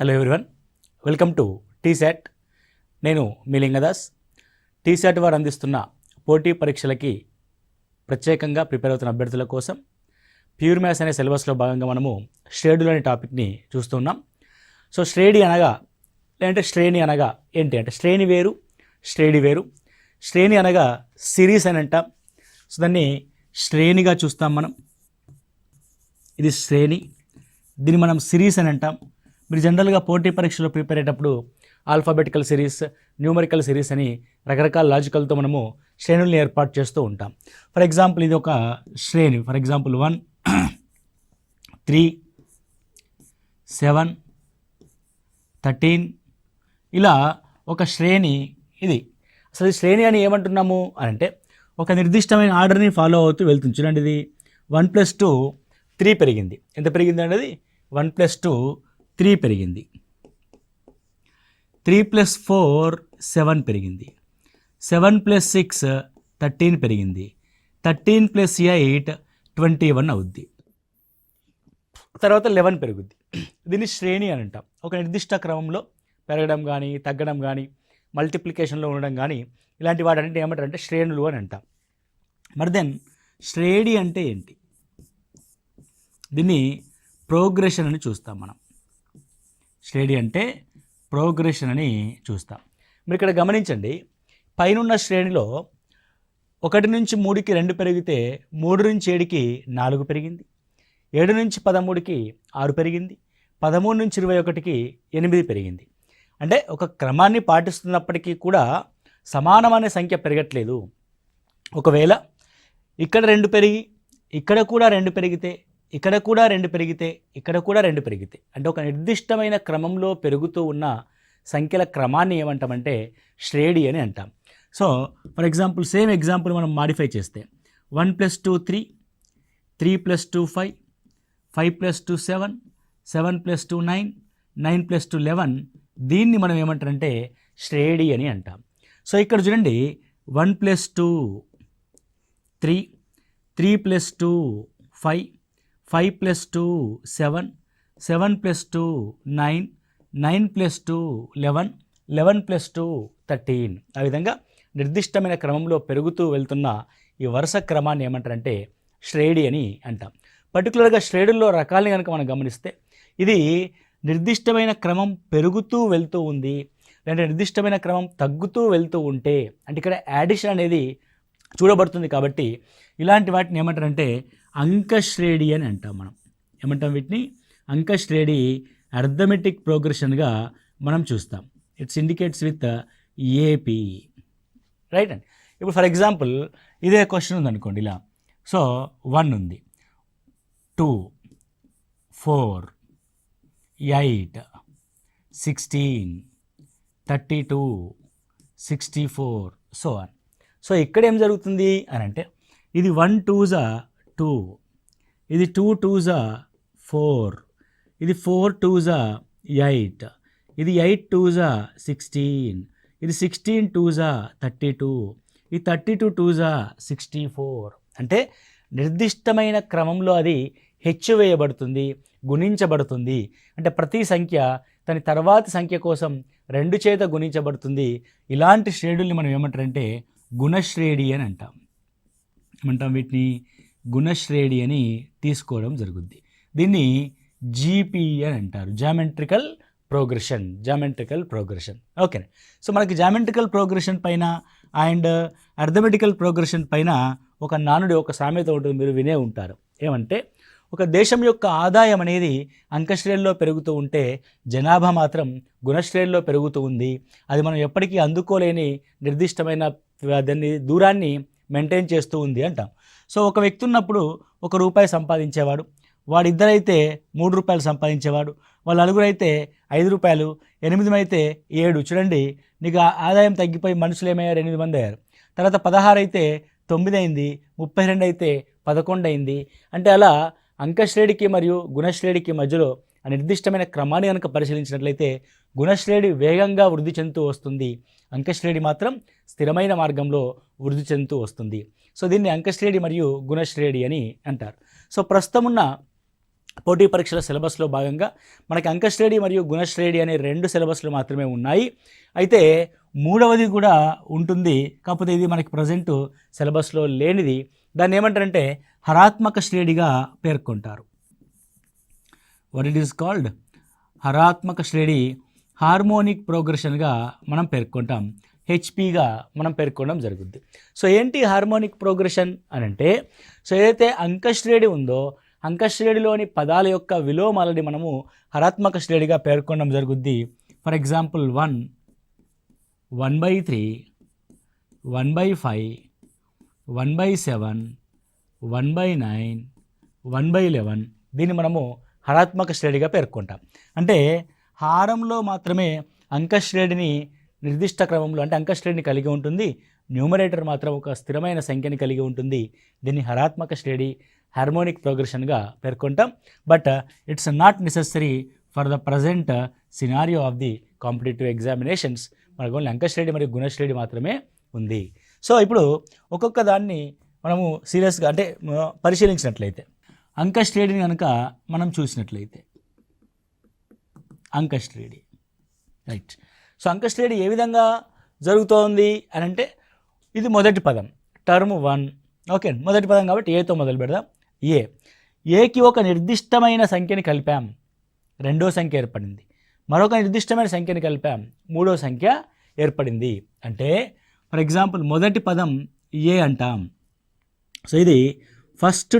Hello everyone, welcome to T-SAT. నేను మీ లింగదాస్. టీశాట్ వారు అందిస్తున్న పోటీ పరీక్షలకి ప్రత్యేకంగా ప్రిపేర్ అవుతున్న అభ్యర్థుల కోసం ప్యూర్ మ్యాథ్స్ అనే సిలబస్లో భాగంగా మనము శ్రేణులు అనే టాపిక్ని చూస్తున్నాం. సో శ్రేణి అనగా లేదంటే శ్రేణి అనగా ఏంటి అంటే శ్రేణి వేరు, శ్రేణి వేరు. శ్రేణి అనగా సిరీస్ అని అంటాం. సో దాన్ని శ్రేణిగా చూస్తాం మనం. ఇది శ్రేణి, దీన్ని మనం సిరీస్ అని అంటాం. మీరు జనరల్గా పోటీ పరీక్షలో ప్రిపేర్ అయ్యేటప్పుడు ఆల్ఫాబెటికల్ సిరీస్, న్యూమరికల్ సిరీస్ అని రకరకాల లాజికల్తో మనము శ్రేణుల్ని ఏర్పాటు చేస్తూ ఉంటాం. ఫర్ ఎగ్జాంపుల్ ఇది ఒక శ్రేణి. ఫర్ ఎగ్జాంపుల్ 1, 3, 7, 13 ఇలా ఒక శ్రేణి ఇది. అసలు ఈ శ్రేణి అని ఏమంటున్నాము అని అంటే ఒక నిర్దిష్టమైన ఆర్డర్ని ఫాలో అవుతూ వెళ్తుంది. చూడండి, ఇది 1 + 2 3 పెరిగింది. ఎంత పెరిగింది అనేది 1 + 2 3 పెరిగింది. 3 + 4 7 పెరిగింది. 7 + 6 13 పెరిగింది. 13 + 8 21 అవుద్ది. తర్వాత 11 పెరుగుద్ది. దీన్ని శ్రేణి అని అంటాం. ఒక నిర్దిష్ట క్రమంలో పెరగడం కానీ, తగ్గడం కానీ, మల్టిప్లికేషన్లో ఉండడం కానీ ఇలాంటి వాటన్నింటి ఏమంటారంటే శ్రేణులు అని అంటాం. మరి దెన్ శ్రేణి అంటే ఏంటి? దీన్ని ప్రోగ్రెషన్ అని చూస్తాం మనం. శ్రేణి అంటే ప్రోగ్రెషన్ అని చూస్తాం. మీరు ఇక్కడ గమనించండి, పైనున్న శ్రేణిలో 1 నుంచి 3కి 2 పెరిగితే 3 నుంచి 7కి 4 పెరిగింది. 7 నుంచి 13కి 6 పెరిగింది. 13 నుంచి 21కి 8 పెరిగింది. అంటే ఒక క్రమాన్ని పాటిస్తున్నప్పటికీ కూడా సమానమైన సంఖ్య పెరగట్లేదు. ఒకవేళ ఇక్కడ 2 పెరిగి ఇక్కడ కూడా 2 పెరిగితే, ఇక్కడ కూడా 2 పెరిగితే, ఇక్కడ కూడా 2 పెరిగితే, అంటే ఒక నిర్దిష్టమైన క్రమంలో పెరుగుతూ ఉన్న సంఖ్యల క్రమాన్ని ఏమంటామంటే శ్రేణి అని అంటాం. So for example same example మనం మాడిఫై చేస్తే 1 + 2 3, 3 + 2 5, 5 + 2 7, 7 + 2 9, 9 + 2 11. దీన్ని మనం ఏమంటారంటే శ్రేణి అని అంటాం. సో ఇక్కడ చూడండి, 1 + 2 3, 3 + 2 5, 5 + 2 7, 7 + 2 9, 9 + 2 11, 11 + 2 13. ఆ విధంగా నిర్దిష్టమైన క్రమంలో పెరుగుతూ వెళ్తున్న ఈ వరుస క్రమాన్ని ఏమంటారంటే శ్రేణి అని అంటాం. పర్టికులర్గా శ్రేణుల్లో రకాలని కనుక మనం గమనిస్తే ఇది నిర్దిష్టమైన క్రమం పెరుగుతూ వెళ్తూ ఉంది, లేదంటే నిర్దిష్టమైన క్రమం తగ్గుతూ వెళ్తూ ఉంటే అంటే ఇక్కడ యాడిషన్ అనేది చూడబడుతుంది. కాబట్టి ఇలాంటి వాటిని ఏమంటారంటే అంకశ్రేణి అని అంటాం. మనం ఏమంటాం వీటిని? అంకశ్రేణి, అర్థమెటిక్ ప్రోగ్రెషన్గా మనం చూస్తాం. It's indicates with AP, right అండి. ఇప్పుడు ఫర్ ఎగ్జాంపుల్ ఇదే క్వశ్చన్ ఉందనుకోండి ఇలా. సో 1 ఉంది, 2, 4, 8, 16, 32, 64 సో ఆన్. సో ఇక్కడ ఏం జరుగుతుంది అని అంటే ఇది 1 2s 2, ఇది 2 2s 4, ఇది 4 2s 8, ఇది 8 2s 16, ఇది 16 2s 32, ఇది 32 2s 64. అంటే నిర్దిష్టమైన క్రమంలో అది హెచ్చువేయబడుతుంది, గుణించబడుతుంది. అంటే ప్రతి సంఖ్య దాని తర్వాతి సంఖ్య కోసం 2 చేత గుణించబడుతుంది. ఇలాంటి శ్రేణుల్ని మనం ఏమంటారంటే గుణశ్రేణి అని అంటాం. ఏమంటాం వీటిని? గుణశ్రేణి అని తీసుకోవడం జరుగుద్ది. దీన్ని జీపీ అని అంటారు, geometrical progression. Geometrical progression, okay. So మనకి జామెట్రికల్ ప్రోగ్రెషన్ పైన అండ్ అర్థమెటికల్ ప్రోగ్రెషన్ పైన ఒక నానుడి, ఒక సామెత ఉంటుంది, మీరు వినే ఉంటారు. ఏమంటే ఒక దేశం యొక్క ఆదాయం అనేది అంకశ్రేణిలో పెరుగుతూ ఉంటే జనాభా మాత్రం గుణశ్రేణిలో పెరుగుతూ ఉంది. అది మనం ఎప్పటికీ అందుకోలేని నిర్దిష్టమైన దాన్ని దూరాన్ని మెయింటైన్ చేస్తూ ఉంది అంటాం. సో ఒక వ్యక్తి ఉన్నప్పుడు ₹1 సంపాదించేవాడు, వాడిద్దరైతే ₹3 సంపాదించేవాడు, వాళ్ళ నలుగురైతే ₹5, 8 అయితే 7. చూడండి, నీకు ఆదాయం తగ్గిపోయి మనుషులు ఏమయ్యారు? 8 మంది అయ్యారు. తర్వాత 16 అయితే 9 అయింది, 32 అయితే 11 అయింది. అంటే అలా అంకశ్రేణికి మరియు గుణశ్రేణికి మధ్యలో ఆ నిర్దిష్టమైన క్రమాన్ని కనుక పరిశీలించినట్లయితే గుణశ్రేణి వేగంగా వృద్ధి చెందుతూ వస్తుంది, అంకశ్రేణి మాత్రం స్థిరమైన మార్గంలో వృద్ధి చెందుతూ వస్తుంది. సో దీన్ని అంకశ్రేణి మరియు గుణశ్రేణి అని అంటారు. సో ప్రస్తుతం ఉన్న పోటీ పరీక్షల సిలబస్లో భాగంగా మనకి అంకశ్రేణి మరియు గుణశ్రేణి అనే 2 సిలబస్లు మాత్రమే ఉన్నాయి. అయితే మూడవది కూడా ఉంటుంది, కాకపోతే ఇది మనకి ప్రజెంట్ సిలబస్లో లేనిది. దాన్ని ఏమంటారంటే హరాత్మక శ్రేణిగా పేర్కొంటారు. What it is called? హరాత్మక శ్రేణి, హార్మోనిక్ ప్రోగ్రెషన్గా మనం పేర్కొంటాం, హెచ్పిగా మనం పేర్కొనడం జరుగుద్ది. సో ఏంటి హార్మోనిక్ ప్రోగ్రెషన్ అని అంటే, సో ఏదైతే అంకశ్రేణి ఉందో అంకశ్రేణిలోని పదాల యొక్క విలోమాలని మనము హరాత్మక శ్రేణిగా పేర్కొనడం జరుగుద్ది. ఫర్ ఎగ్జాంపుల్ 1, 1/3, 1/5, 1/7, 1/9, 1/11 దీన్ని మనము హరాత్మక శ్రేణిగా పేర్కొంటాం. అంటే హారంలో మాత్రమే అంకశ్రేణిని నిర్దిష్ట క్రమంలో అంటే అంకశ్రేణిని కలిగి ఉంటుంది, న్యూమరేటర్ మాత్రం ఒక స్థిరమైన సంఖ్యని కలిగి ఉంటుంది. దీన్ని హరాత్మక శ్రేణి, హార్మోనిక్ ప్రోగ్రెషన్గా పేర్కొంటాం. But it's not necessary for the present scenario of the competitive examinations. మనకు ఓన్లీ అంకశ్రేణి మరియు గుణశ్రేణి మాత్రమే ఉంది. సో ఇప్పుడు ఒక్కొక్క దాన్ని మనము సీరియస్గా అంటే పరిశీలించినట్లయితే, అంకశ్రేణిని కనుక మనం చూసినట్లయితే, అంకశ్రేణి రైట్. సో అంకశ్రేణి ఏ విధంగా జరుగుతోంది అని అంటే, ఇది మొదటి పదం టర్మ్ 1. ఓకే, మొదటి పదం కాబట్టి ఏతో మొదలు పెడదాం. ఏకి ఒక నిర్దిష్టమైన సంఖ్యని కలిపాం, రెండో సంఖ్య ఏర్పడింది. మరొక నిర్దిష్టమైన సంఖ్యని కలిపాం, మూడో సంఖ్య ఏర్పడింది. అంటే ఫర్ ఎగ్జాంపుల్ మొదటి పదం ఏ అంటాం. సో ఇది ఫస్ట్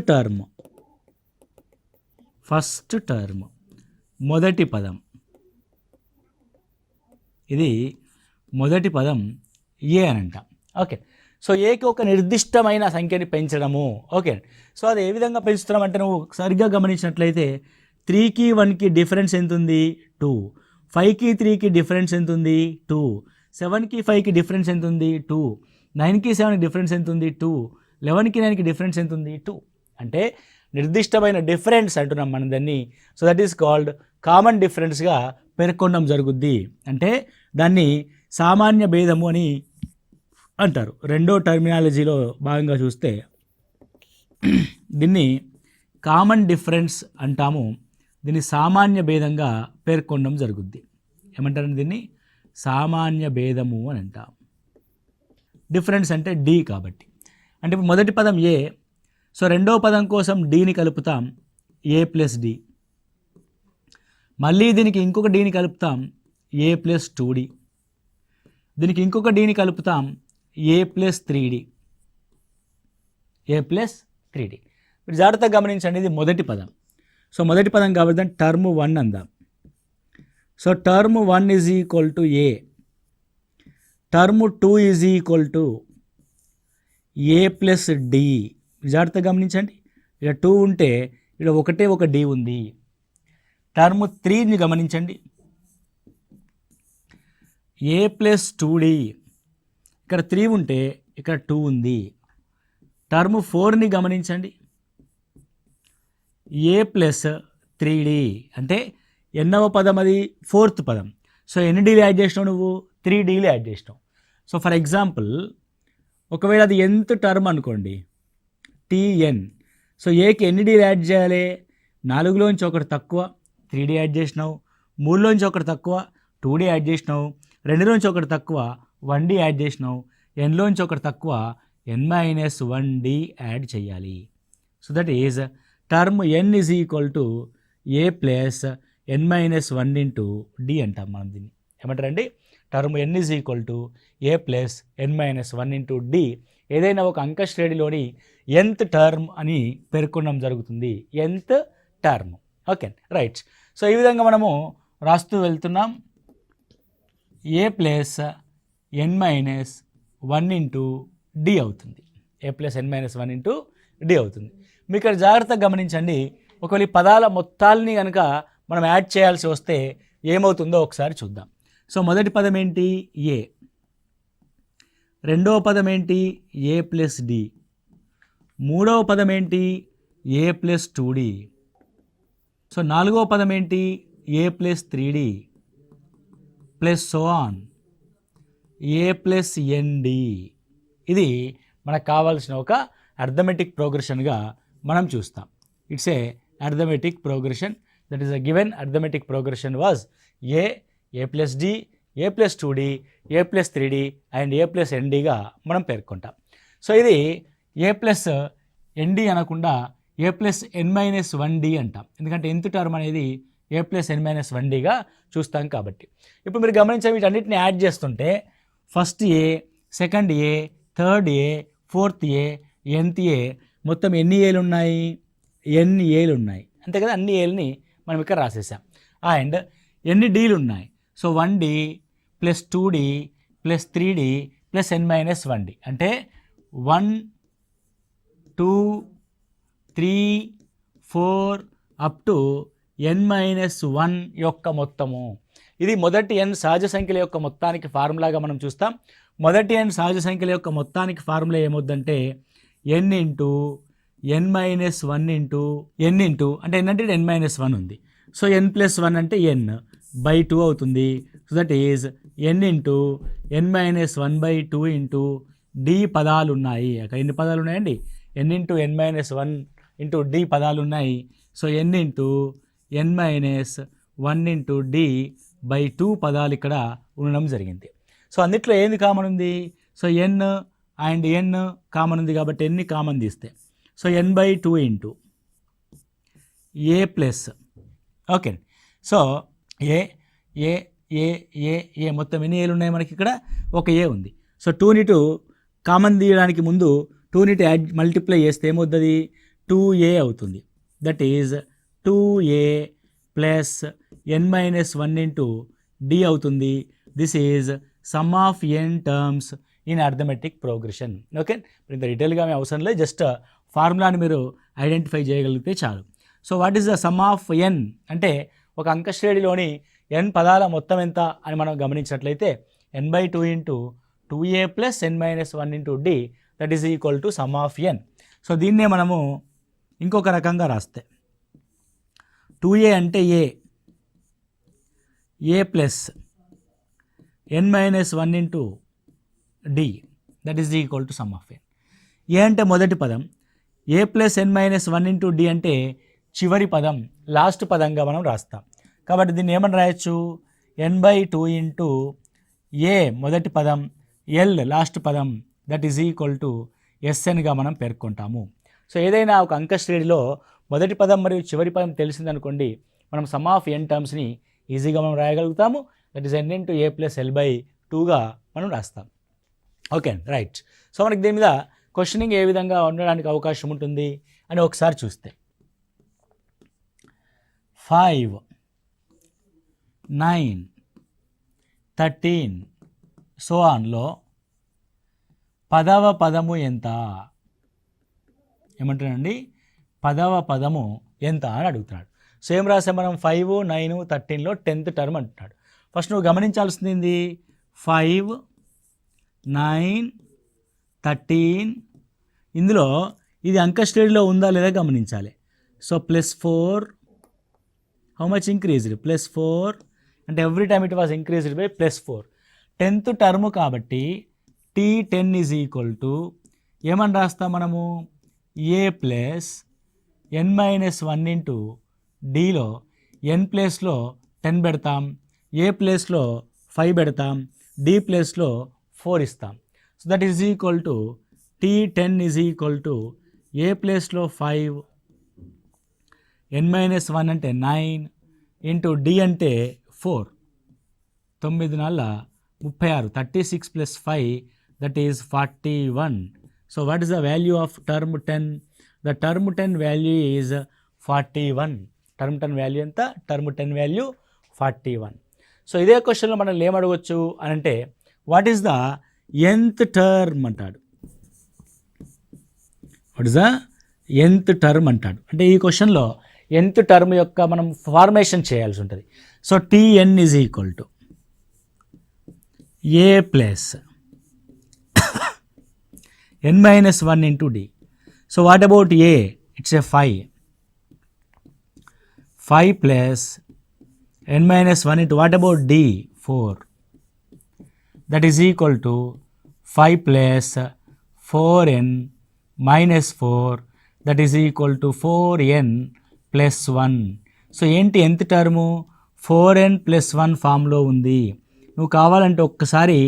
టర్మ్, మొదటి పదం. ఇది మొదటి పదం ఏ అని అంటాం. ఓకే, సో ఏకి ఒక నిర్దిష్టమైన సంఖ్యని పెంచడము. ఓకే, సో అది ఏ విధంగా పెంచుతున్నాం అంటే, నువ్వు సరిగ్గా గమనించినట్లయితే 3కి 1కి డిఫరెన్స్ ఎంత ఉంది? 2. 5కి 3కి డిఫరెన్స్ ఎంత ఉంది? 2. 7కి 5కి డిఫరెన్స్ ఎంత ఉంది? 2. 9కి 7కి డిఫరెన్స్ ఎంత ఉంది? 2. 11కి 9కి డిఫరెన్స్ ఎంత ఉంది? 2. అంటే నిర్దిష్టమైన డిఫరెన్స్ అంటున్నాం మనం దాన్ని. So that is called common డిఫరెన్స్గా పేర్కొనడం జరుగుద్ది. అంటే దాన్ని సామాన్య భేదము అని అంటారు. రెండో టర్మినాలజీలో భాగంగా చూస్తే దీన్ని కామన్ డిఫరెన్స్ అంటాము, దీన్ని సామాన్య భేదంగా పేర్కొనడం జరుగుద్ది. ఏమంటారు దీన్ని? సామాన్య భేదము అని అంటాం. డిఫరెన్స్ అంటే డి కాబట్టి. అంటే ఇప్పుడు మొదటి పదం ఏ, సో రెండో పదం కోసం డీని కలుపుతాం, ఏ ప్లస్ డి. మళ్ళీ దీనికి ఇంకొక డీని కలుపుతాం, ఏ ప్లస్ 2d. దీనికి ఇంకొక డీని కలుపుతాం, ఏ ప్లస్ 3d. మీరు జాగ్రత్తగా గమనించండి, ఇది మొదటి పదం. సో మొదటి పదం కాబట్టి దాన్ని టర్మ్ 1 అందాం. So term 1 is equal to A, term 2 is equal to A plus D. జాగ్రత్తగా గమనించండి, ఇక్కడ 2 ఉంటే ఇక్కడ ఒకటే ఒక డి ఉంది. టర్మ్ 3ని గమనించండి, ఏ ప్లస్ 2d. ఇక్కడ 3 ఉంటే ఇక్కడ 2 ఉంది. టర్మ్ 4ని గమనించండి, ఏ ప్లస్ 3d. అంటే ఎన్నవ పదం అది? 4th పదం. సో ఎన్ని డీలు యాడ్ చేసినావు నువ్వు? 3 డీలు యాడ్ చేసినావు. సో ఫర్ ఎగ్జాంపుల్ ఒకవేళ అది nth టర్మ్ అనుకోండి, tn. సో ఏకి ఎన్ని డీలు యాడ్ చేయాలి? 4లోంచి ఒకటి తక్కువ 3d యాడ్ చేసినావు, 3లోంచి ఒకటి తక్కువ 2d యాడ్ చేసినావు, 2లోంచి ఒకటి తక్కువ 1d యాడ్ చేసినావు, nలోంచి ఒకటి తక్కువ n-1d యాడ్ చేయాలి. So that is term n is equal to A plus n-1 into d అంటాం మనం దీన్ని. ఏమంటారండి? Term n is equal to A plus n-1 into d. ఏదైనా ఒక అంక శ్రేణిలోని nth టర్మ్ అని పేర్కొనడం జరుగుతుంది, nth term. Okay right. So ఈ విధంగా మనము రాస్తూ వెళ్తున్నాం, ఏ ప్లస్ n-1 ఇంటూ డి అవుతుంది. ఏ ప్లస్ n-1 ఇంటూ డి అవుతుంది. మీకు ఇక్కడ జాగ్రత్తగా గమనించండి, ఒకవేళ ఈ పదాల మొత్తాలని కనుక మనం యాడ్ చేయాల్సి వస్తే ఏమవుతుందో ఒకసారి చూద్దాం. సో మొదటి పదం ఏంటి? ఏ. రెండవ పదం ఏంటి? A plus D. మూడవ పదం ఏంటి? A plus 2d. సో నాలుగవ పదం ఏంటి? A plus 3d plus so on A plus ND. ఇది మనకు కావాల్సిన ఒక అర్థమెటిక్ ప్రోగ్రెషన్గా మనం చూస్తాం. It's a arithmetic progression. That is a given arithmetic progression was a plus d, a plus 2d, a plus 3d and a plus nd మనం పేర్కొంటాం. So ఇది a plus nd అనకుండా a plus n minus 1d అంటాం, ఎందుకంటే nth term అనేది a plus n minus 1dగా చూస్తాం కాబట్టి. ఇప్పుడు మీరు గమనించే వీటన్నిటిని యాడ్ చేస్తుంటే ఫస్ట్ ఏ, సెకండ్ ఏ, థర్డ్ ఏ, ఫోర్త్ ఏ, nth ఏ, మొత్తం ఎన్ని ఏలు ఉన్నాయి? ఎన్ని ఏలు ఉన్నాయి అంతే కదా. అన్ని ఏలని మనం ఇక్కడ రాసేసాం. అండ్ ఎన్ని డీలు ఉన్నాయి? So 1d plus 2d plus 3d plus n minus 1d అంటే 1 2 3 4 అప్ టు n మైనస్ 1 యొక్క మొత్తము. ఇది మొదటి n సహజ సంఖ్యల యొక్క మొత్తానికి ఫార్ములాగా మనం చూస్తాం. మొదటి n సహజ సంఖ్యల యొక్క మొత్తానికి ఫార్ములా ఏమవుద్దంటే n into n minus 1 into n into అంటే n అంటే n మైనస్ 1 ఉంది. సో n ప్లస్ 1 అంటే n బై 2 అవుతుంది. So that is n into n minus 1 by 2 into d పదాలు ఉన్నాయి. అక్కడ ఎన్ని పదాలు ఉన్నాయండి? n into n minus 1 into d పదాలు ఉన్నాయి. So n into n minus 1 into d by 2 పదాలు ఇక్కడ ఉండడం జరిగింది. సో అన్నిట్లో ఏంది కామన్ ఉంది? So n and n common ఉంది కాబట్టి n కామన్ తీస్తే so n by 2 into A plus okay. So A A A A A మొత్తం ఎన్ని ఏలు ఉన్నాయి మనకి? ఇక్కడ ఒక ఏ ఉంది. సో 2ని 2 కామన్ తీయడానికి ముందు 2ని యాడ్ మల్టిప్లై చేస్తే ఏమవుతుంది? 2a అవుతుంది. That is 2a plus n minus 1 into d అవుతుంది. This is some of n terms in arithmetic progression. Okay, ఇంత డీటెయిల్గా మేము అవసరం లేదు, జస్ట్ ఫార్ములాని మీరు ఐడెంటిఫై చేయగలిగితే చాలు. So what is the sum of n అంటే ఒక అంక శ్రేణిలోని n పదాల మొత్తం ఎంత అని మనం గమనించినట్లయితే n by 2 into 2a plus n minus 1 into d that is equal to some of n. So దీన్నే మనము ఇంకొక రకంగా రాస్తే 2a అంటే a plus n minus 1 into d that is equal to some of n. ఏ అంటే మొదటి పదం, a plus n minus 1 into d అంటే చివరి పదం, లాస్ట్ పదంగా మనం రాస్తాం. కాబట్టి దీన్ని ఏమని రాయొచ్చు? n బై 2 ఇంటూ ఏ మొదటి పదం, l లాస్ట్ పదం దట్ ఈజ్ ఈక్వల్ టు snగా మనం పేర్కొంటాము. సో ఏదైనా ఒక అంక శ్రేణిలో మొదటి పదం మరియు చివరి పదం తెలిసిందనుకోండి, మనం సమ్ ఆఫ్ n టర్మ్స్ని ఈజీగా మనం రాయగలుగుతాము. That is n into A plus l by 2గా మనం రాస్తాం. Okay right. సో మనకి దీని మీద క్వశ్చనింగ్ ఏ విధంగా ఉండడానికి అవకాశం ఉంటుంది అని ఒకసారి చూస్తే 5 9 13 సో ఆన్లో 10వ పదము ఎంత? ఏమంటారండి? 10వ పదము ఎంత అని అడుగుతున్నాడు. సో ఏం రాసాం మనం? 5 9 13లో 10th టర్మ్ అంటున్నాడు. ఫస్ట్ నువ్వు గమనించాల్సింది 5 9 13 ఇందులో ఇది అంక శ్రేణిలో ఉందా లేదా గమనించాలి. So +4 how much increased? +4 అంటే every time it was increased by +4. 10th term కాబట్టి T10 ఈజ్ ఈక్వల్ టు ఏమని రాస్తాం మనము? A plus n minus 1 into డీలో n ప్లేస్లో 10 పెడతాం, ఏ ప్లేస్లో 5 పెడతాం, డి ప్లేస్లో 4 ఇస్తాం. So that is equal to T10 is equal to A ప్లేస్లో 5, n మైనస్ 1 అంటే 9 ఇంటూ డి అంటే 4, 9 4 36, 36 plus 5 that is 41. So what is the value of term 10? The term 10 value is 41. Term 10 value ఎంత? Term 10 value 41. సో ఇదే క్వశ్చన్లో మనం ఏమడగవచ్చు అని అంటే what is the nth term అంటాడు. What is the nth term అంటాడు. అంటే ఈ క్వశ్చన్లో nth టర్మ్ యొక్క మనం ఫార్మేషన్ చేయాల్సి ఉంటుంది. So Tn is equal to A plus n minus 1 into d. So what about a? It's a 5 plus n minus 1 into what about d? 4. That is equal to 5 plus 4n minus 4 that is equal to 4n plus 1. So ఏంటి nth term 4n plus 1 ఫామ్లో ఉంది. నువ్వు కావాలంటే ఒక్కసారి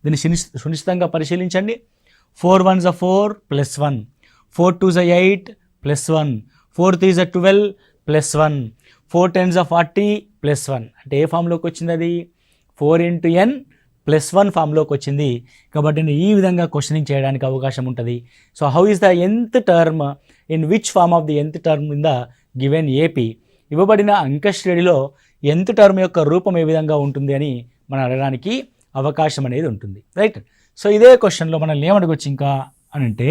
దీన్ని సునిశ్చితంగా పరిశీలించండి. 4 1s 4 plus 1, 4 2s 8 plus 1, 4 3s 12 plus 1, 4 10s 40 plus 1. అంటే ఏ ఫామ్లోకి వచ్చింది అది 4 into n ప్లస్ 1 ఫామ్లోకి వచ్చింది. కాబట్టి ఈ విధంగా క్వశ్చనింగ్ చేయడానికి అవకాశం ఉంటుంది. So how is the nth term in which form of the nth term in the given AP. ఇవ్వబడిన అంక శ్రేణిలో nth టర్మ్ యొక్క రూపం ఏ విధంగా ఉంటుంది అని మనం అడగడానికి అవకాశం అనేది ఉంటుంది. రైట్. సో ఇదే క్వశ్చన్లో మనల్ని ఏమడగొచ్చు ఇంకా అని అంటే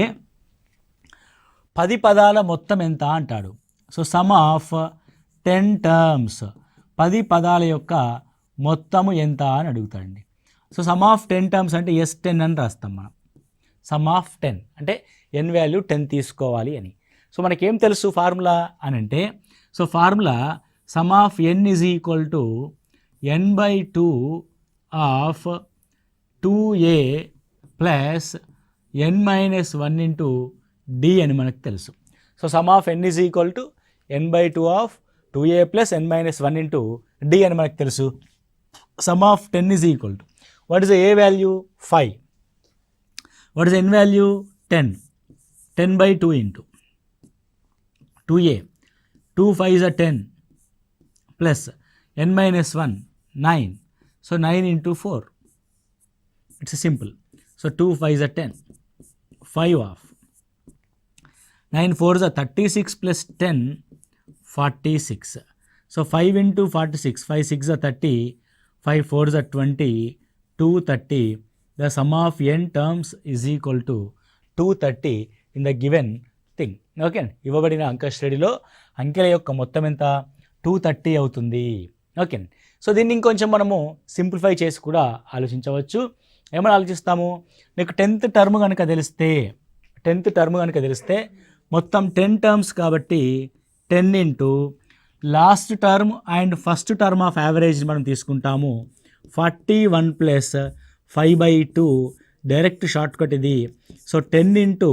10 పదాల మొత్తం ఎంత అంటాడు. సో సమ్ ఆఫ్ 10 టర్మ్స్ 10 పదాల యొక్క మొత్తము ఎంత అని అడుగుతాడండి. సో సమ్ ఆఫ్ 10 టర్మ్స్ అంటే S10 అని రాస్తాం మనం. సమ్ ఆఫ్ 10 అంటే n వాల్యూ 10 తీసుకోవాలి అని. సో మనకేం తెలుసు ఫార్ములా అని అంటే, so formula some of n is equal to n/2 of 2a plus n-1 into d అని మనకు తెలుసు. So some of n is equal to n/2 of 2a plus n-1 into d అని మనకు తెలుసు. Some of 10 is equal to what is the a value 5, what is n value 10, 10/2 into 2a, 2 5s 10 plus n-1 9. So 9 into 4, it's simple. So 2 5s 10, 5 off, 9 4s 36 plus 10 46. So 5 into 46, 5 6 30, 5 4s 20, 230. The sum of n terms is equal to 230 in the given thing. Okay, ఇవ్వబడిన అంక శ్రేణిలో అంకెల యొక్క మొత్తం ఎంత 230 అవుతుంది. Okay, so దీన్ని ఇంకొంచెం మనము సింప్లిఫై చేసి కూడా ఆలోచించవచ్చు. ఏమని ఆలోచిస్తాము, నీకు 10th టర్మ్ కనుక తెలిస్తే మొత్తం 10 టర్మ్స్ కాబట్టి 10 into last term and first term of average మనం తీసుకుంటాము 41 ప్లస్ 5/2 డైరెక్ట్ షార్ట్ కట్ ఇది. So 10 into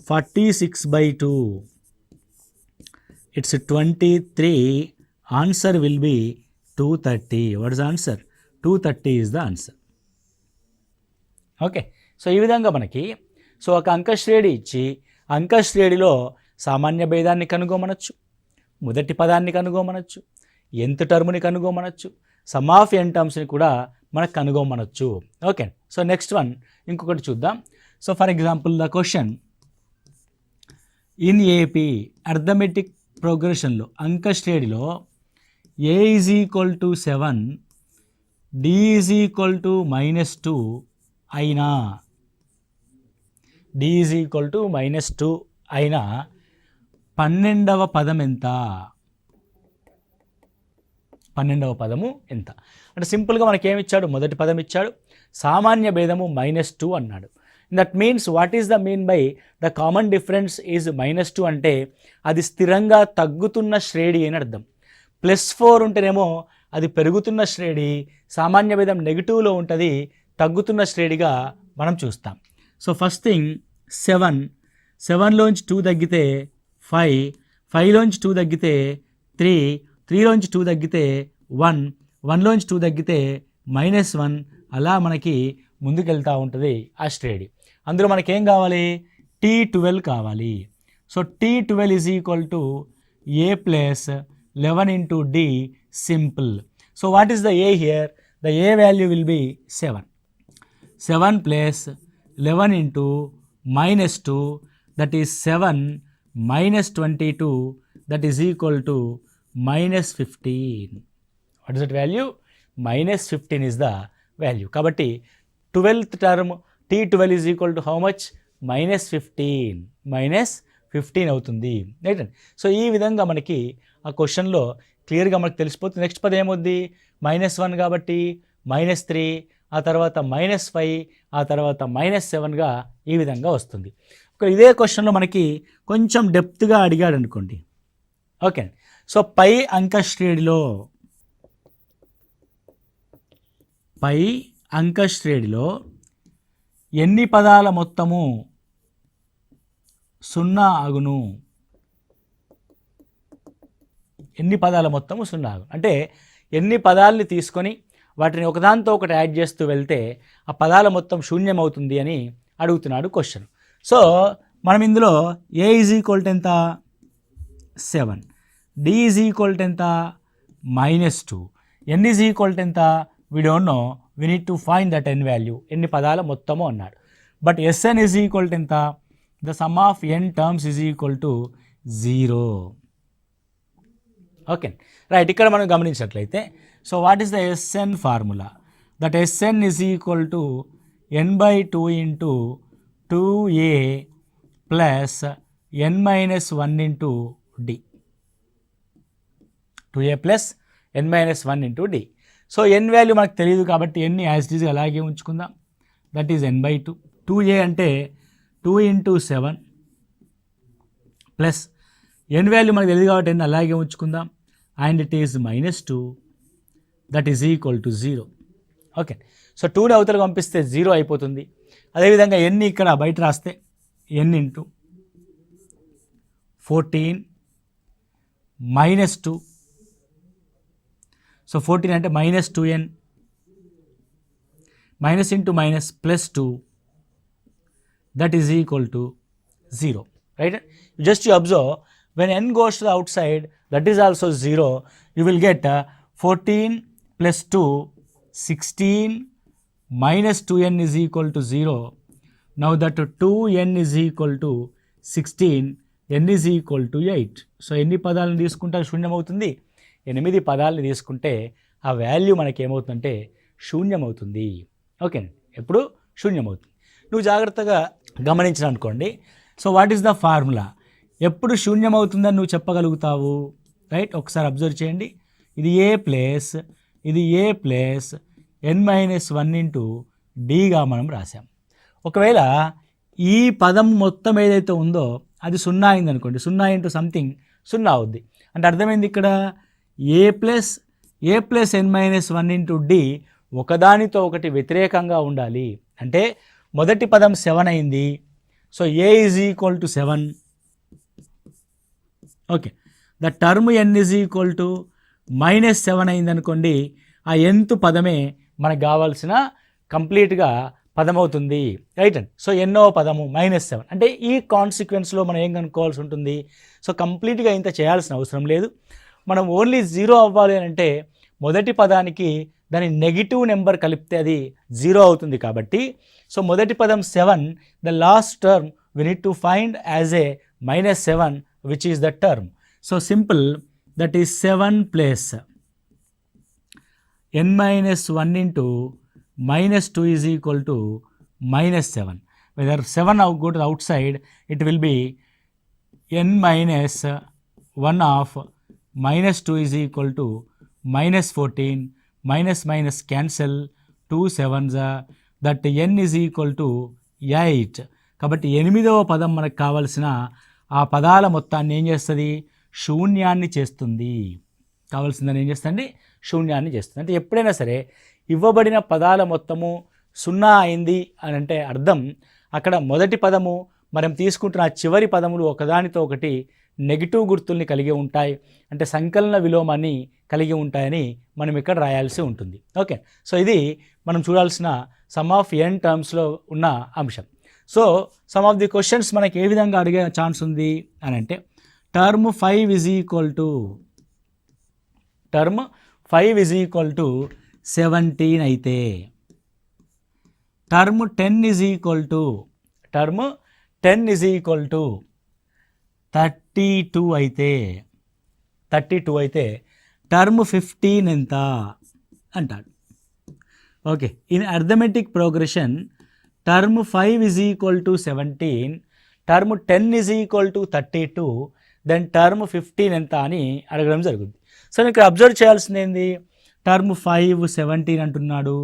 46/2, it's 23. Answer will be 230. What is the answer? 230 is the answer. Okay, so ఈ విధంగా మనకి సో ఒక అంకశ్రేణి ఇచ్చి అంకశ్రేణిలో సామాన్య భేదాన్ని కనుగొమనొచ్చు, మొదటి పదాన్ని కనుగొమనొచ్చు, nth టర్మ్ని కనుగొమనొచ్చు, సమ్ ఆఫ్ n టర్మ్స్ని కూడా మనకు కనుగొమనొచ్చు. ఓకే, సో నెక్స్ట్ వన్ ఇంకొకటి చూద్దాం. So for example the question in AP arithmetic ప్రోగ్రెషన్లో అంకశ్రేణిలో a is equal to 7, d is equal to -2 అయినా, d ఈజ్ ఈక్వల్ టు -2 అయినా 12వ పదం ఎంత? 12వ పదము ఎంత అంటే సింపుల్గా మనకేమిచ్చాడు, మొదటి పదం ఇచ్చాడు, సామాన్య భేదము -2 అన్నాడు. That means what is the mean by the common difference is -2 అంటే అది స్థిరంగా తగ్గుతున్న శ్రేణి అని అర్థం. +4 ఉంటేనేమో అది పెరుగుతున్న శ్రేణి, సామాన్య భేదం నెగిటివ్లో ఉంటుంది, తగ్గుతున్న శ్రేణిగా మనం చూస్తాం. సో ఫస్ట్ థింగ్ 7, 7లోంచి 2 తగ్గితే 5, 5లోంచి 2 తగ్గితే 3, 3లోంచి 2 తగ్గితే 1, 1లోంచి 2 తగ్గితే -1. అలా మనకి ముందుకెళ్తూ ఉంటుంది ఆ శ్రేణి. అందులో మనకేం కావాలి, T12 కావాలి. So T12 is equal to a plus 11 into d, simple. So what is the a here? The a value will be 7. 7 plus 11 into -2, that is 7 minus 22, that is equal to -15. What is that value? -15 is the value. Kabatti 12th term T12 is equal to how much? -15. -15 అవుతుంది. Right. So ఈ విధంగా మనకి ఆ క్వశ్చన్లో క్లియర్గా మనకు తెలిసిపోతుంది. Next పదం ఏమవుద్ది, -1 కాబట్టి -3, ఆ తర్వాత -5, ఆ తర్వాత -7గా ఈ విధంగా వస్తుంది. ఇదే క్వశ్చన్లో మనకి కొంచెం డెప్త్గా అడిగాడు అనుకోండి. ఓకే, సో పై అంక శ్రేణిలో ఎన్ని పదాల మొత్తము 0 అగును? ఎన్ని పదాల మొత్తము 0 అంటే ఎన్ని పదాలని తీసుకొని వాటిని ఒకదాంతో ఒకటి యాడ్ చేస్తూ వెళ్తే ఆ పదాల మొత్తం శూన్యం అవుతుంది అని అడుగుతున్నాడు క్వశ్చన్. సో మనం ఇందులో ఏ ఈజ్ ఈక్వల్ టు ఎంత 7, డి ఈజ్ ఈక్వల్ టు ఎంత -2, ఎన్ ఈజ్ ఈక్వల్ టు ఎంత we don't know, we need to find that N value, ఎన్ని పదాల మొత్తము అన్నాడు. But SN is equal to ఎంత, the sum of N terms is equal to 0. Okay right. ఇక్కడ మనం గమనించినట్లయితే so what is the SN formula, that SN is equal to n/2 into 2a plus n-1 into d, 2a plus n-1 into d. So n value మనకు తెలియదు కాబట్టి n as it is అలాగే ఉంచుకుందాం, that is n/2. 2a అంటే 2 into 7 plus n value మనకు తెలియదు కాబట్టి n అలాగే ఉంచుకుందాం, and it is -2, that is equal to 0. Okay so 2ని అవతలకు పంపిస్తే 0 అయిపోతుంది. అదేవిధంగా n ఇక్కడ బయట రాస్తే n ఇంటూ 14 -2, సో 14 అంటే -2n, minus into minus plus 2, that is equal to 0, right. Just you observe, when n goes to the outside, that is also 0, you will get 14 plus 2, 16 minus 2n is equal to 0. Now that 2n is equal to 16, n is equal to 8. So ఎన్ని పదాలను తీసుకుంటే శూన్యం అవుతుంది, 8 పదాలను తీసుకుంటే ఆ value మనకి ఏమవుతుందంటే శూన్యం అవుతుంది. ఓకే ఎప్పుడు శూన్యం అవుతుంది. నువ్వు జాగ్రత్తగా గమనించిన అనుకోండి. So what is the formula, ఎప్పుడు శూన్యం అవుతుందని నువ్వు చెప్పగలుగుతావు, రైట్. ఒకసారి అబ్జర్వ్ చేయండి, ఇది ఏ ప్లేస్, ఇది ఏ ప్లేస్ n-1 ఇంటూ డీగా మనం రాసాం. ఒకవేళ ఈ పదం మొత్తం ఏదైతే ఉందో అది 0 అయింది అనుకోండి, 0 ఇంటూ సంథింగ్ 0 అవుద్ది. అంటే అర్థమైంది ఇక్కడ ఏ ప్లస్ n-1 ఇంటూ డి ఒకదానితో ఒకటి వ్యతిరేకంగా ఉండాలి. అంటే మొదటి పదం 7 అయింది, so A is equal to 7. Okay the term n is equal to -7 అయింది అనుకోండి, ఆ nth పదమే మనకు కావాల్సిన కంప్లీట్గా పదం అవుతుంది, రైట్ అండి. సో ఎన్నో పదము -7 అంటే ఈ కాన్సిక్వెన్స్లో మనం ఏం కనుక్కోవాల్సి ఉంటుంది. సో కంప్లీట్గా ఇంత చేయాల్సిన అవసరం లేదు. మనం ఓన్లీ 0 అవ్వాలి అని అంటే మొదటి పదానికి దాని నెగిటివ్ నెంబర్ కలిపితే అది 0 అవుతుంది. కాబట్టి సో మొదటి పదం 7, the last term we need to find as a -7 which is the term. So simple, that is 7 plus n-1 into -2 is equal to -7. Whether 7 now go to the outside, it will be n-1 of -2 is equal to -14, minus cancel, 2 7s, that n is equal to 8. కాబట్టి 8వ పదం మనకు కావాల్సిన ఆ పదాల మొత్తాన్ని ఏం చేస్తుంది, శూన్యాన్ని చేస్తుంది. కావాల్సిందని ఏం చేస్తుంది, శూన్యాన్ని చేస్తుంది. అంటే ఎప్పుడైనా సరే ఇవ్వబడిన పదాల మొత్తము 0 అయింది అని అంటే అర్థం అక్కడ మొదటి పదము మనం తీసుకుంటున్న చివరి పదములు ఒకదానితో ఒకటి నెగిటివ్ గుర్తుల్ని కలిగి ఉంటాయి, అంటే సంకలన విలోమాన్ని కలిగి ఉంటాయని మనం ఇక్కడ రాయాల్సి ఉంటుంది. ఓకే సో ఇది మనం చూడాల్సిన సమ్ ఆఫ్ n టర్మ్స్లో ఉన్న అంశం. So some of the questions మనకి ఏ విధంగా అడిగే ఛాన్స్ ఉంది అని అంటే, టర్మ్ 5 is equal to 17 అయితే, టర్మ్ 10 is equal to 32 అయితే టర్మ్ 15 ఎంత అంటాడు. Okay in arithmetic progression term 5 is equal to 17, term 10 is equal to 32, then term 15 ఎంత అని అడగడం జరుగుతుంది. సో ఇక్కడ అబ్జర్వ్ చేయాల్సింది ఏంది, టర్మ్ 5 17 అంటున్నాడు,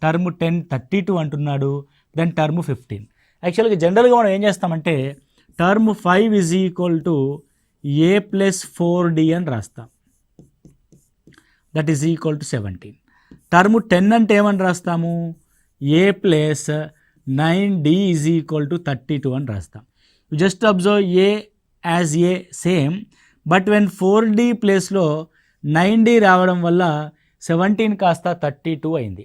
టర్మ్ 10 32 అంటున్నాడు, దెన్ టర్మ్ 15. యాక్చువల్గా జనరల్గా మనం ఏం చేస్తామంటే term 5 is equal to a plus 4d అని రాస్తాం, that is equal to 17. Term 10 అంటే ఏమని రాస్తాము, a plus 9d is equal to 32 అని రాస్తాం. You just observe a as a same, but when 4D ప్లేస్లో 9D రావడం వల్ల 17 కాస్త 32 అయింది.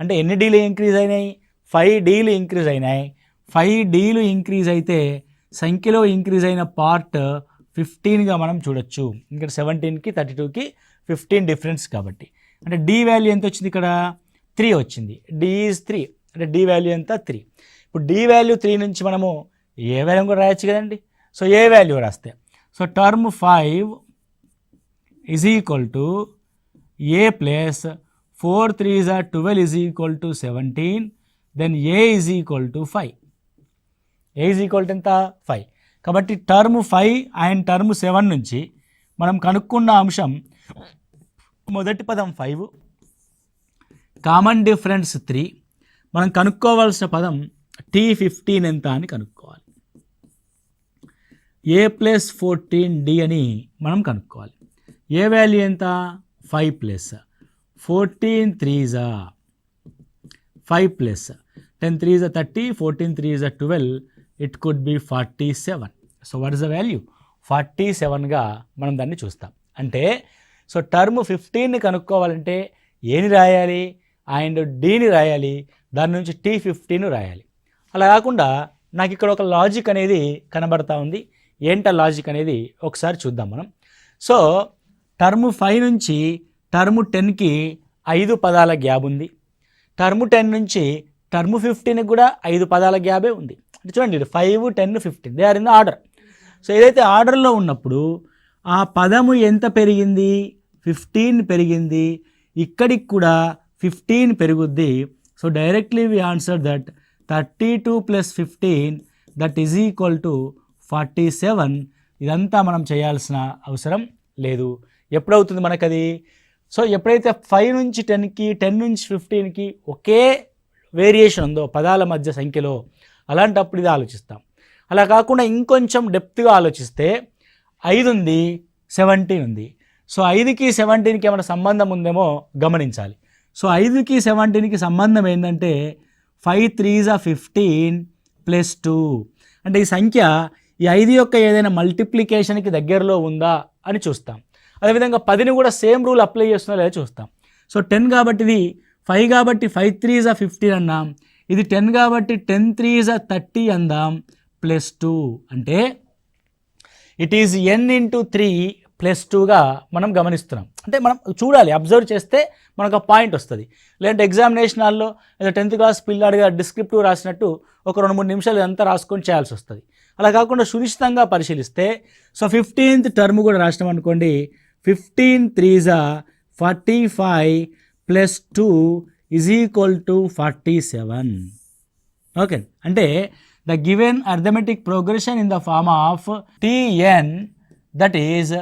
అంటే ఎన్ని డీలు ఇంక్రీజ్ అయినాయి? 5Dలు ఇంక్రీజ్ అయినాయి. 5Dలు ఇంక్రీజ్ అయితే సంఖ్యలో ఇంక్రీజ్ అయిన పార్ట్ 15గా మనం చూడొచ్చు. ఇక్కడ 17కి 32కి 15 డిఫరెన్స్ కాబట్టి. అంటే D వాల్యూ ఎంత వచ్చింది? ఇక్కడ 3 వచ్చింది. D ఈజ్ 3 అంటే D వాల్యూ ఎంత? 3. ఇప్పుడు D వాల్యూ 3 నుంచి మనము ఏ వాల్యూ కూడా రాయొచ్చు కదండి. సో ఏ వాల్యూ రాస్తే so term 5 is equal to A plus 4 3s are 12 is equal to 17. Then A is equal to 5. A is equal to ఎంత? 5. కాబట్టి టర్మ్ 5 అండ్ టర్మ్ 7 నుంచి మనం కనుక్కున్న అంశం మొదటి పదం 5, కామన్ డిఫరెన్స్ 3. మనం కనుక్కోవాల్సిన పదం T15 ఎంత అని కనుక్కోవాలి. A ప్లస్ 14D అని మనం కనుక్కోవాలి. ఏ వాల్యూ ఎంత? 5 plus 14 3s 5 plus 10 3s 30, 14 3s 12, it could be 47. So what is the value? 47గా మనం దాన్ని చూస్తాం. అంటే సో టర్మ్ 15ని కనుక్కోవాలంటే ఏని రాయాలి? అండ్ Dని రాయాలి, దాని నుంచి T15 రాయాలి. అలా కాకుండా నాకు ఇక్కడ ఒక లాజిక్ అనేది కనబడతా ఉంది. ఏంట లాజిక్ అనేది ఒకసారి చూద్దాం మనం. సో టర్మ్ 5 నుంచి టర్మ్ 10కి 5 పదాల గ్యాప్ ఉంది. టర్మ్ 10 నుంచి టర్మ్ 15కి కూడా 5 పదాల గ్యాబే ఉంది. అంటే చూడండి 5 10 15 they are in the order. So ఏదైతే ఆర్డర్లో ఉన్నప్పుడు ఆ పదము ఎంత పెరిగింది? 15 పెరిగింది. ఇక్కడికి కూడా 15 పెరుగుద్ది. So directly we answer that 32 plus 15 that is equal to 47. ఇదంతా మనం చేయాల్సిన అవసరం లేదు. ఎప్పుడవుతుంది మనకది? సో ఎప్పుడైతే 5 నుంచి 10కి 10 నుంచి 15కి ఒకే వేరియేషన్ ఉందో పదాల మధ్య సంఖ్యలో, అలాంటప్పుడు ఇది ఆలోచిస్తాం. అలా కాకుండా ఇంకొంచెం డెప్త్గా ఆలోచిస్తే 5 ఉంది, 17 ఉంది. సో 5కి 17కి ఏమైనా సంబంధం ఉందేమో గమనించాలి. సో 5కి 17కి సంబంధం ఏంటంటే 5 3s 15 ప్లస్ 2. అంటే ఈ సంఖ్య ఈ 5 యొక్క ఏదైనా మల్టిప్లికేషన్కి దగ్గరలో ఉందా అని చూస్తాం. అదేవిధంగా 10ని కూడా సేమ్ రూల్ అప్లై చేస్తుందా లేదా చూస్తాం. సో 10 కాబట్టి ఇది 5 కాబట్టి 5 3s 15 అన్నాం. ఇది 10 కాబట్టి 10 3s 30 అందాం ప్లస్ 2. అంటే it is n into 3 plus 2గా మనం గమనిస్తున్నాం. అంటే మనం చూడాలి, అబ్జర్వ్ చేస్తే మనకు ఆ పాయింట్ వస్తుంది. లేదంటే ఎగ్జామినేషన్ హాల్లో ఏదో 10th క్లాస్ పిల్లాడిగా డిస్క్రిప్టివ్ రాసినట్టు ఒక 2-3 నిమిషాలు ఇదంతా రాసుకొని చేయాల్సి వస్తుంది. అలా కాకుండా సునిశ్చితంగా పరిశీలిస్తే సో 15th టర్మ్ కూడా రాసినాం అనుకోండి. 15 3s 45 plus 2 is equal to 47. Okay, అంటే the given arithmetic progression in the form of Tn that is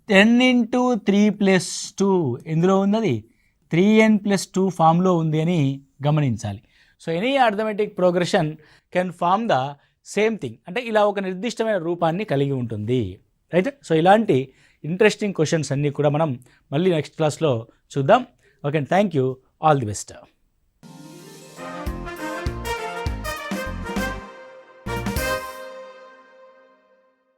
10 into 3 plus 2 ఎందులో ఉన్నది? 3n ప్లస్ 2 ఫామ్లో ఉంది అని గమనించాలి. So any arithmetic progression can form the same thing. అంటే ఇలా ఒక నిర్దిష్టమైన రూపాన్ని కలిగి ఉంటుంది. రైట్. సో ఇలాంటి ఇంట్రెస్టింగ్ క్వశ్చన్స్ అన్నీ కూడా మనం మళ్ళీ నెక్స్ట్ క్లాస్లో చూద్దాం. Okay, thank you. All the best.